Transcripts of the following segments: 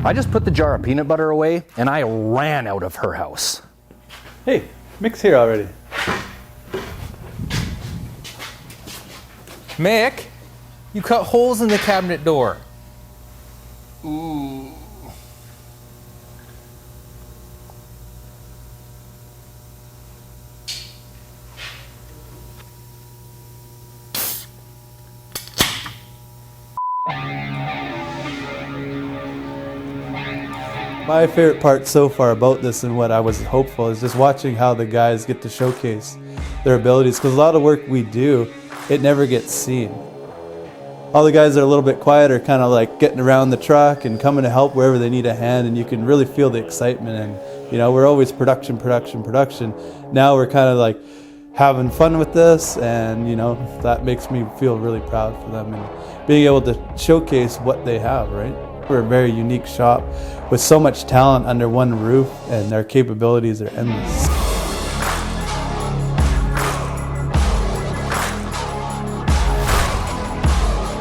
I just put the jar of peanut butter away and I ran out of her house. Hey, Mick's here already. Mick, you cut holes in the cabinet door. Ooh. My favorite part so far about this and what I was hopeful is just watching how the guys get to showcase their abilities, because a lot of work we do, it never gets seen. All the guys that are a little bit quieter, kind of like getting around the truck and coming to help wherever they need a hand, and you can really feel the excitement. And you know, we're always production. Now we're kind of like having fun with this, and you know, that makes me feel really proud for them and being able to showcase what they have, right? We're a very unique shop with so much talent under one roof, and their capabilities are endless.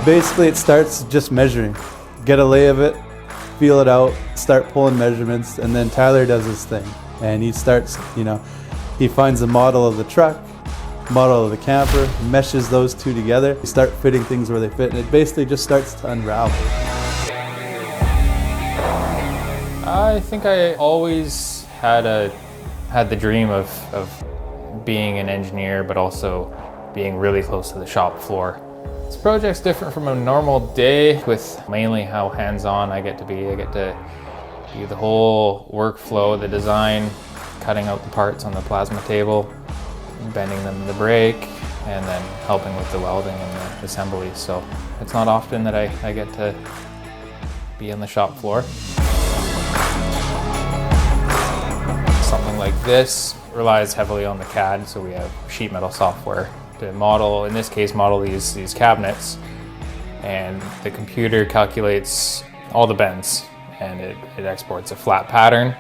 Basically, it starts just measuring. Get a lay of it, feel it out, start pulling measurements, and then Tyler does his thing. And he starts, you know, he finds a model of the truck, model of the camper, meshes those two together. You start fitting things where they fit, and it basically just starts to unravel. I think I always had the dream of being an engineer, but also being really close to the shop floor. This project's different from a normal day with mainly how hands-on I get to be. I get to do the whole workflow, the design, cutting out the parts on the plasma table, bending them in the brake, and then helping with the welding and the assembly. So it's not often that I get to be on the shop floor. Something like this relies heavily on the CAD, so we have sheet metal software to model, in this case, model these cabinets, and the computer calculates all the bends, and it exports a flat pattern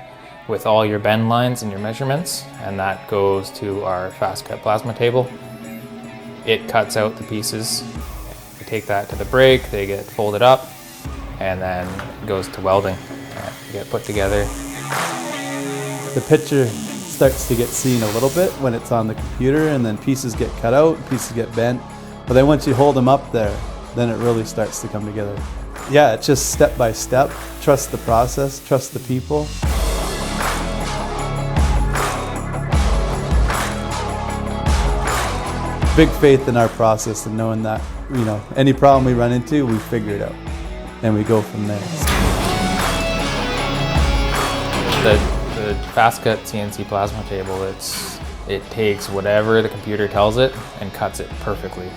with all your bend lines and your measurements, and that goes to our fast cut plasma table. It cuts out the pieces. We take that to the brake, they get folded up, and then it goes to welding and get put together. The picture starts to get seen a little bit when it's on the computer, and then pieces get cut out, pieces get bent. But then once you hold them up there, then it really starts to come together. Yeah, it's just step by step. Trust the process, trust the people. Big faith in our process and knowing that, you know, any problem we run into, we figure it out and we go from there. The fast cut CNC plasma table, it takes whatever the computer tells it and cuts it perfectly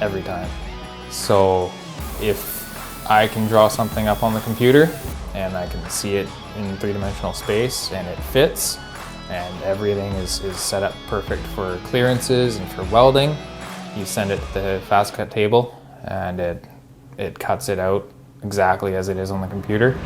every time. So if I can draw something up on the computer and I can see it in three-dimensional space and it fits and everything is set up perfect for clearances and for welding, you send it to the fast cut table and it cuts it out exactly as it is on the computer.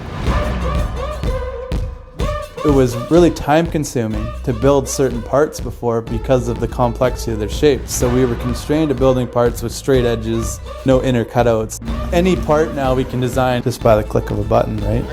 It was really time consuming to build certain parts before because of the complexity of their shapes. So we were constrained to building parts with straight edges, no inner cutouts. Any part now we can design just by the click of a button, right?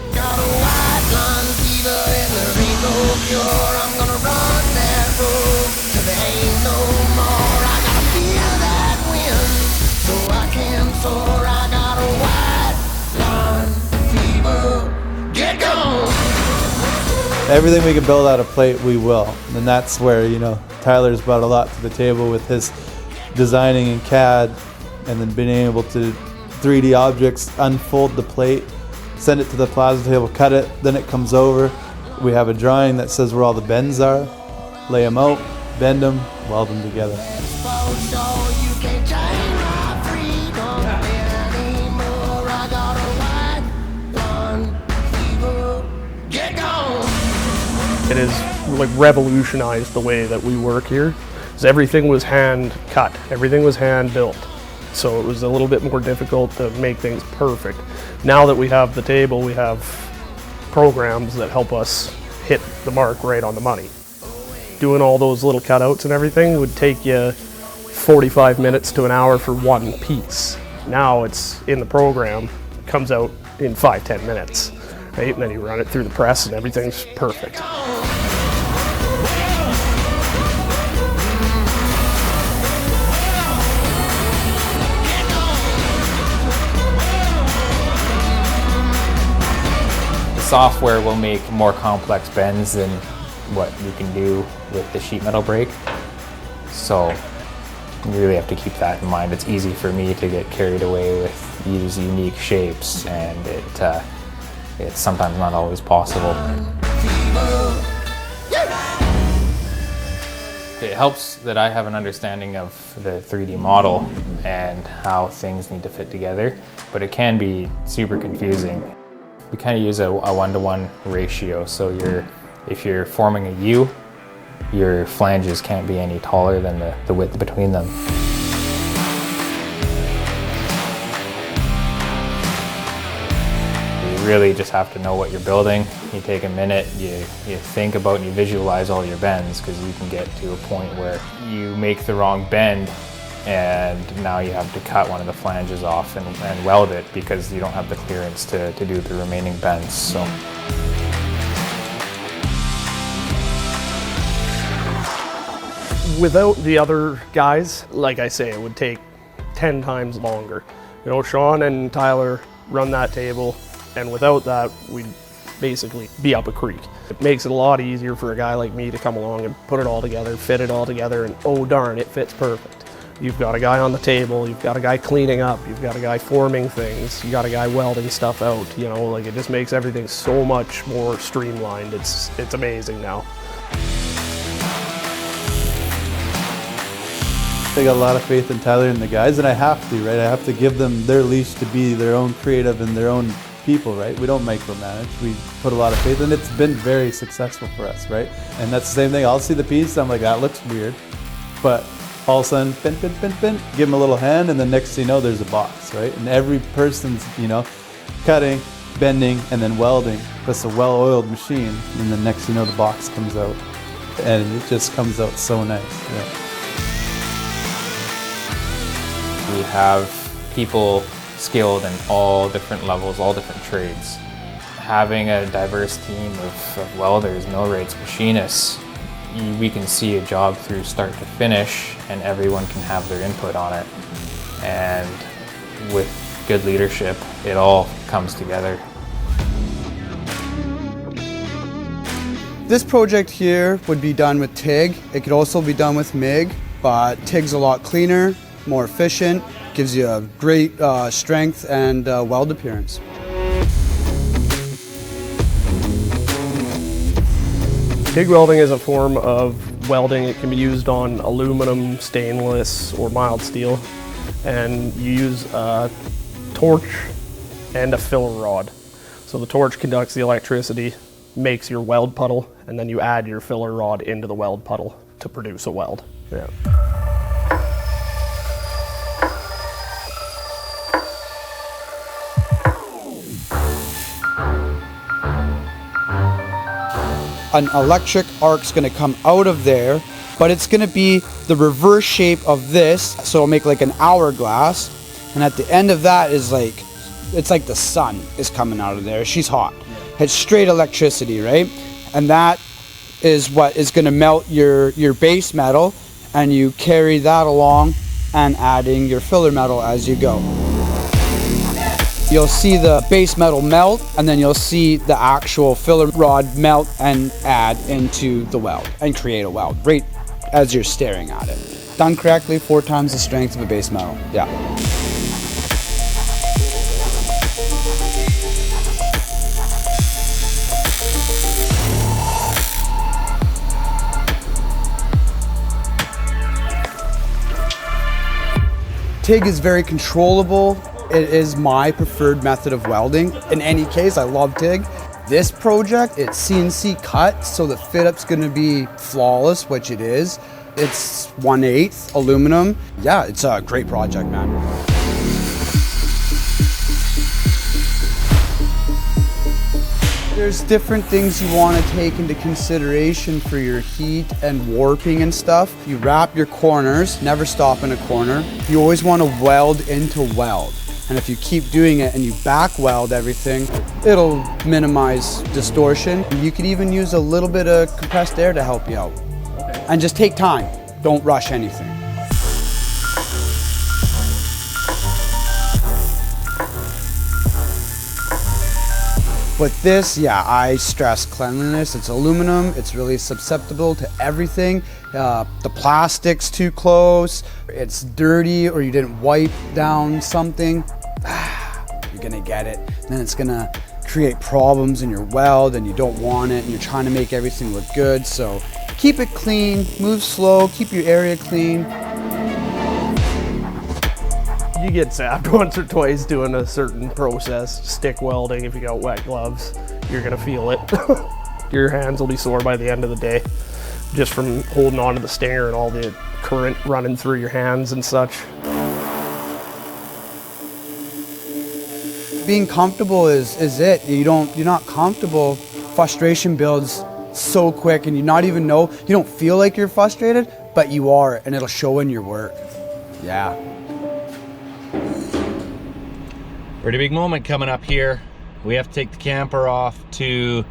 Everything we can build out of plate, we will. And that's where, you know, Tyler's brought a lot to the table with his designing in CAD and then being able to 3D objects, unfold the plate, send it to the plasma table, cut it, then it comes over. We have a drawing that says where all the bends are, lay them out, bend them, weld them together. It has like revolutionized the way that we work here. Because everything was hand cut, everything was hand built. So it was a little bit more difficult to make things perfect. Now that we have the table, we have programs that help us hit the mark right on the money. Doing all those little cutouts and everything would take you 45 minutes to an hour for one piece. Now it's in the program, comes out in 5-10 minutes. right? And then you run it through the press and everything's perfect. Software will make more complex bends than what you can do with the sheet metal brake. So you really have to keep that in mind. It's easy for me to get carried away with these unique shapes, and it's sometimes not always possible. It helps that I have an understanding of the 3D model and how things need to fit together, but it can be super confusing. We kind of use a one-to-one ratio, so if you're forming a U, your flanges can't be any taller than the width between them. You really just have to know what you're building. You take a minute, you think about and you visualize all your bends, because you can get to a point where you make the wrong bend and now you have to cut one of the flanges off and weld it because you don't have the clearance to do the remaining bends. So. Without the other guys, like I say, it would take 10 times longer. You know, Sean and Tyler run that table, and without that, we'd basically be up a creek. It makes it a lot easier for a guy like me to come along and put it all together, fit it all together, and oh darn, it fits perfect. You've got a guy on the table, you've got a guy cleaning up, you've got a guy forming things, you got a guy welding stuff out, you know, like it just makes everything so much more streamlined. It's amazing now. I got a lot of faith in Tyler and the guys, and I have to, right? I have to give them their leash to be their own creative and their own people, right? We don't micromanage. We put a lot of faith, and it's been very successful for us, right? And that's the same thing. I'll see the piece, I'm like, that looks weird, but all of a sudden, pin, pin, pin, pin, give them a little hand, and the next thing you know, there's a box, right? And every person's, you know, cutting, bending, and then welding. That's a well-oiled machine, and the next thing you know, the box comes out, and it just comes out so nice. Yeah. We have people skilled in all different levels, all different trades. Having a diverse team of welders, millwrights, machinists, we can see a job through start to finish, and everyone can have their input on it. And with good leadership, it all comes together. This project here would be done with TIG. It could also be done with MIG, but TIG's a lot cleaner, more efficient, gives you a great strength and weld appearance. TIG welding is a form of welding. It can be used on aluminum, stainless, or mild steel. And you use a torch and a filler rod. So the torch conducts the electricity, makes your weld puddle, and then you add your filler rod into the weld puddle to produce a weld. Yeah. An electric arc's gonna come out of there, but it's gonna be the reverse shape of this, so it'll make like an hourglass, and at the end of that is like, it's like the sun is coming out of there. She's hot. It's straight electricity, right? And that is what is gonna melt your base metal, and you carry that along and adding your filler metal as you go. You'll see the base metal melt, and then you'll see the actual filler rod melt and add into the weld and create a weld right as you're staring at it. Done correctly, 4 times the strength of a base metal. Yeah. TIG is very controllable. It is my preferred method of welding. In any case, I love TIG. This project, it's CNC cut, so the fit up's gonna be flawless, which it is. It's 1/8 aluminum. Yeah, it's a great project, man. There's different things you want to take into consideration for your heat and warping and stuff. You wrap your corners, never stop in a corner. You always want to weld into weld. And if you keep doing it and you back weld everything, it'll minimize distortion. You could even use a little bit of compressed air to help you out. Okay. And just take time. Don't rush anything. With this, yeah, I stress cleanliness. It's aluminum, it's really susceptible to everything. The plastic's too close, it's dirty, or you didn't wipe down something, you're gonna get it. Then it's gonna create problems in your weld and you don't want it and you're trying to make everything look good. So keep it clean, move slow, keep your area clean. You get zapped once or twice doing a certain process, stick welding. If you got wet gloves, you're gonna feel it. Your hands will be sore by the end of the day, just from holding onto the stinger and all the current running through your hands and such. Being comfortable is it. You're not comfortable, frustration builds so quick and you don't feel like you're frustrated, but you are, and it'll show in your work. Yeah. Pretty big moment coming up here. We have to take the camper off to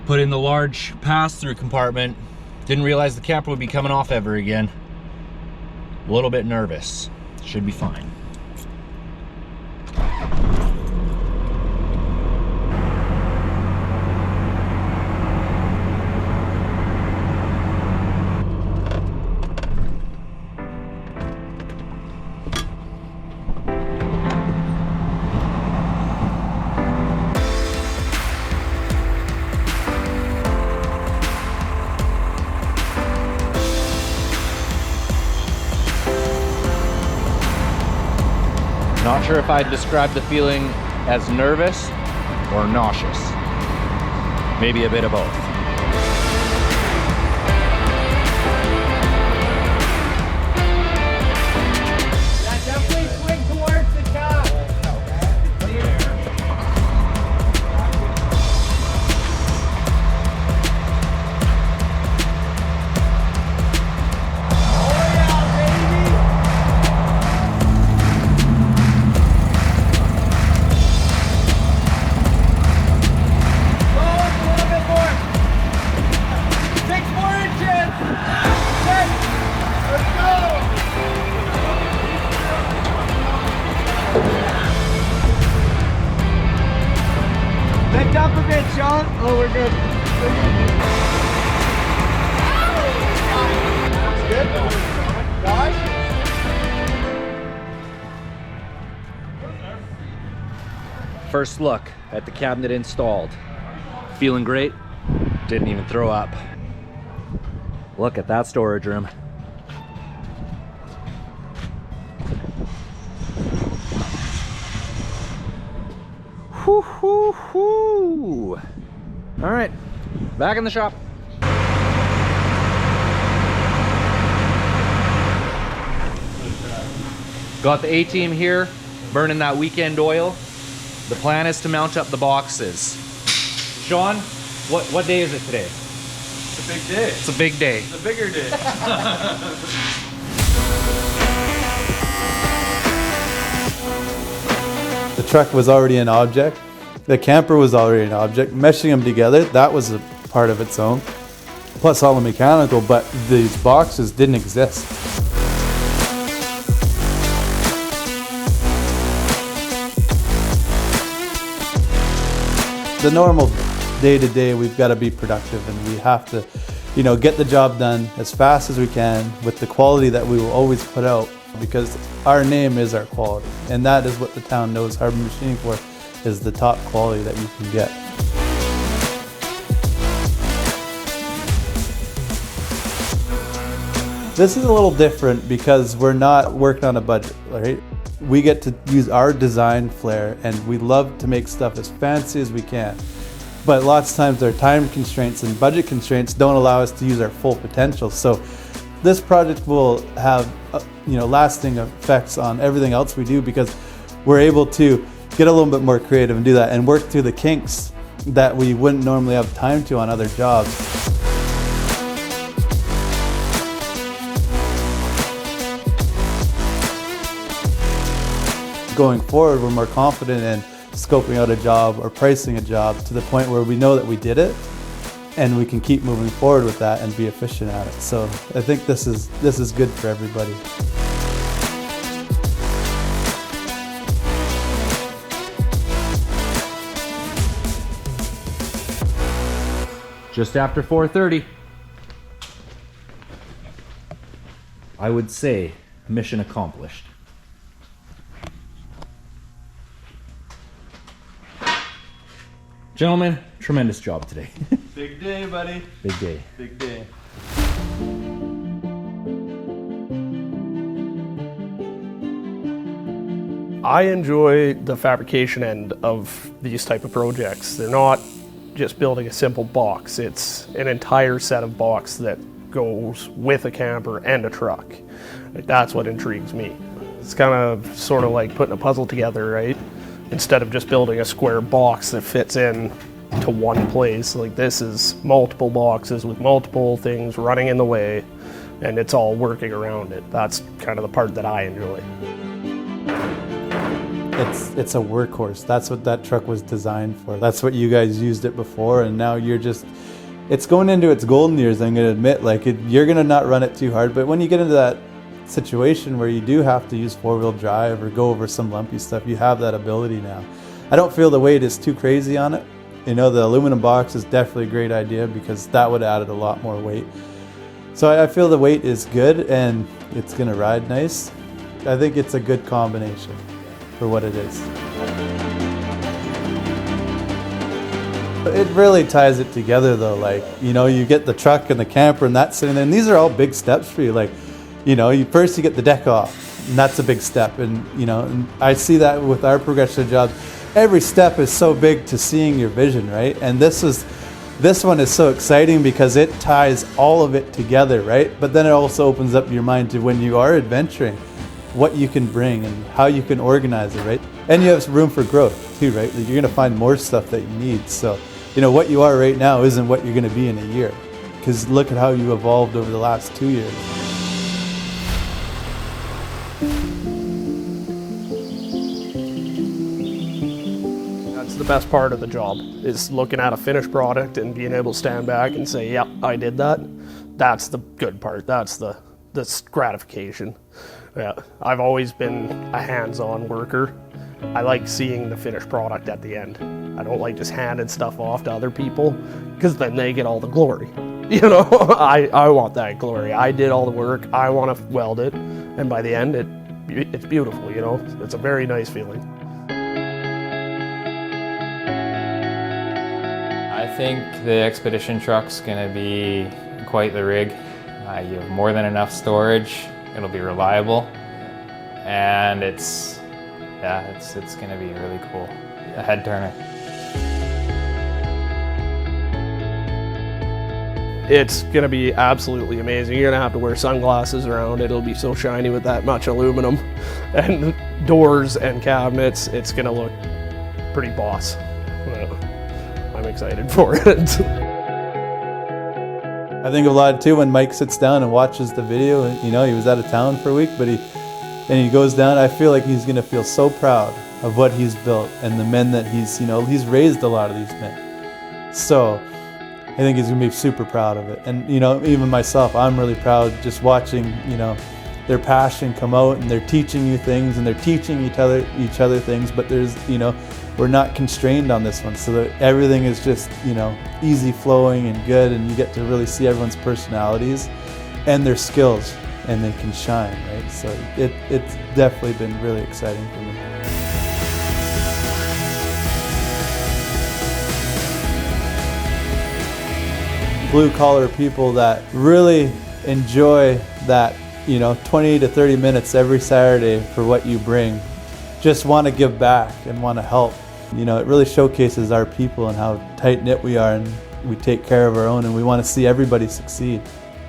put in the large pass-through compartment. Didn't realize the camper would be coming off ever again. A little bit nervous. Should be fine. Not sure if I'd describe the feeling as nervous or nauseous. Maybe a bit of both. Yeah, definitely swing towards the top. Lift up a bit, Sean. Oh, we're good. First look at the cabinet installed. Feeling great. Didn't even throw up. Look at that storage room. Whoo, whoo, whoo. All right, back in the shop. Got the A-team here, burning that weekend oil. The plan is to mount up the boxes. Sean, what day is it today? It's a big day. It's a big day. It's a bigger day. The truck was already an object. The camper was already an object. Meshing them together, that was a part of its own. Plus all the mechanical, but these boxes didn't exist. The normal day-to-day, we've got to be productive and we have to, get the job done as fast as we can with the quality that we will always put out, because our name is our quality. And that is what the town knows Harbor Machining for, is the top quality that you can get. This is a little different because we're not working on a budget, right? We get to use our design flair and we love to make stuff as fancy as we can. But lots of times our time constraints and budget constraints don't allow us to use our full potential. So this project will have lasting effects on everything else we do, because we're able to get a little bit more creative and do that and work through the kinks that we wouldn't normally have time to on other jobs. going forward, we're more confident in scoping out a job or pricing a job to the point where we know that we did it, and we can keep moving forward with that and be efficient at it. So I think this is good for everybody. Just after 4:30. I would say mission accomplished. Gentlemen, tremendous job today. Big day, buddy. Big day. Big day. I enjoy the fabrication end of these type of projects. They're not just building a simple box. It's an entire set of box that goes with a camper and a truck. Like, that's what intrigues me. It's kind of sort of like putting a puzzle together, right? Instead of just building a square box that fits in to one place. Like, this is multiple boxes with multiple things running in the way, and it's all working around it. That's kind of the part that I enjoy. It's a workhorse. That's what that truck was designed for. That's what you guys used it before, and now you're just, it's going into its golden years, I'm going to admit. Like, you're going to not run it too hard, but when you get into that situation where you do have to use four-wheel drive or go over some lumpy stuff, you have that ability now. I don't feel the weight is too crazy on it. You know, the aluminum box is definitely a great idea because that would have added a lot more weight. So I feel the weight is good and it's going to ride nice. I think it's a good combination for what it is. It really ties it together though. Like, you know, you get the truck and the camper and that's sitting there, and these are all big steps for you. Like, you know, first you get the deck off, and that's a big step. And, you know, and I see that with our progression jobs. Every step is so big to seeing your vision, right? And this one is so exciting because it ties all of it together, right? But then it also opens up your mind to when you are adventuring, what you can bring and how you can organize it, right? And you have some room for growth too, right? Like, you're gonna find more stuff that you need. So, you know, what you are right now isn't what you're gonna be in a year. Because look at how you evolved over the last 2 years. That's the best part of the job, is looking at a finished product and being able to stand back and say, yep, I did that. That's the good part. That's the gratification. Yeah, I've always been a hands-on worker. I like seeing the finished product at the end. I don't like just handing stuff off to other people because then they get all the glory. You know, I want that glory. I did all the work. I want to weld it, and by the end, it's beautiful. You know, it's a very nice feeling. I think the expedition truck's gonna be quite the rig. You have more than enough storage. It'll be reliable, and it's gonna be really cool. A head turner. It's gonna be absolutely amazing. You're gonna have to wear sunglasses around it. It'll be so shiny with that much aluminum and doors and cabinets. It's gonna look pretty boss. I'm excited for it. I think a lot too when Mike sits down and watches the video, and, you know, he was out of town for a week, but he goes down, I feel like he's gonna feel so proud of what he's built and the men that he's raised a lot of these men. So I think he's gonna be super proud of it. And, you know, even myself, I'm really proud just watching, you know, their passion come out, and they're teaching you things and they're teaching each other things, but there's, you know, we're not constrained on this one, so that everything is just, you know, easy flowing and good, and you get to really see everyone's personalities and their skills, and they can shine, right? So it's definitely been really exciting for me. Blue collar people that really enjoy that, you know, 20 to 30 minutes every Saturday for what you bring, just want to give back and want to help. You know, it really showcases our people and how tight-knit we are, and we take care of our own, and we want to see everybody succeed.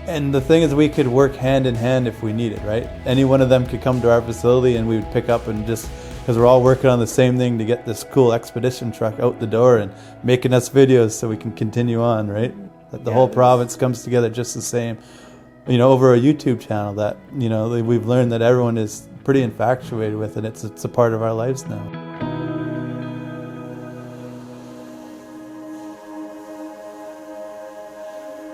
And the thing is, we could work hand in hand if we needed, right? Any one of them could come to our facility and we would pick up and just, because we're all working on the same thing to get this cool expedition truck out the door and making us videos so we can continue on, right? That the whole province comes together just the same. You know, over a YouTube channel that, you know, we've learned that everyone is pretty infatuated with, and it's a part of our lives now.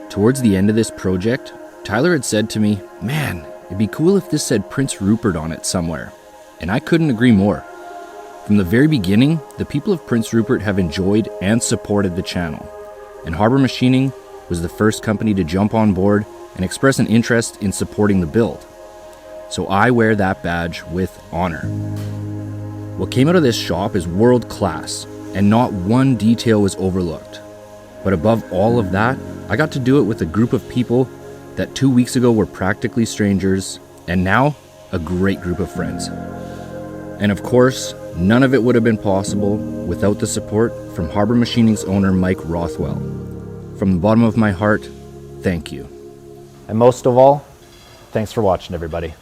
Towards the end of this project, Tyler had said to me, "Man, it'd be cool if this said Prince Rupert on it somewhere." And I couldn't agree more. From the very beginning, the people of Prince Rupert have enjoyed and supported the channel, and Harbor Machining was the first company to jump on board and express an interest in supporting the build. So I wear that badge with honor. What came out of this shop is world class, and not one detail was overlooked. But above all of that, I got to do it with a group of people that 2 weeks ago were practically strangers, and now a great group of friends. And of course, none of it would have been possible without the support from Harbor Machining's owner, Mike Rothwell. From the bottom of my heart, thank you. And most of all, thanks for watching, everybody.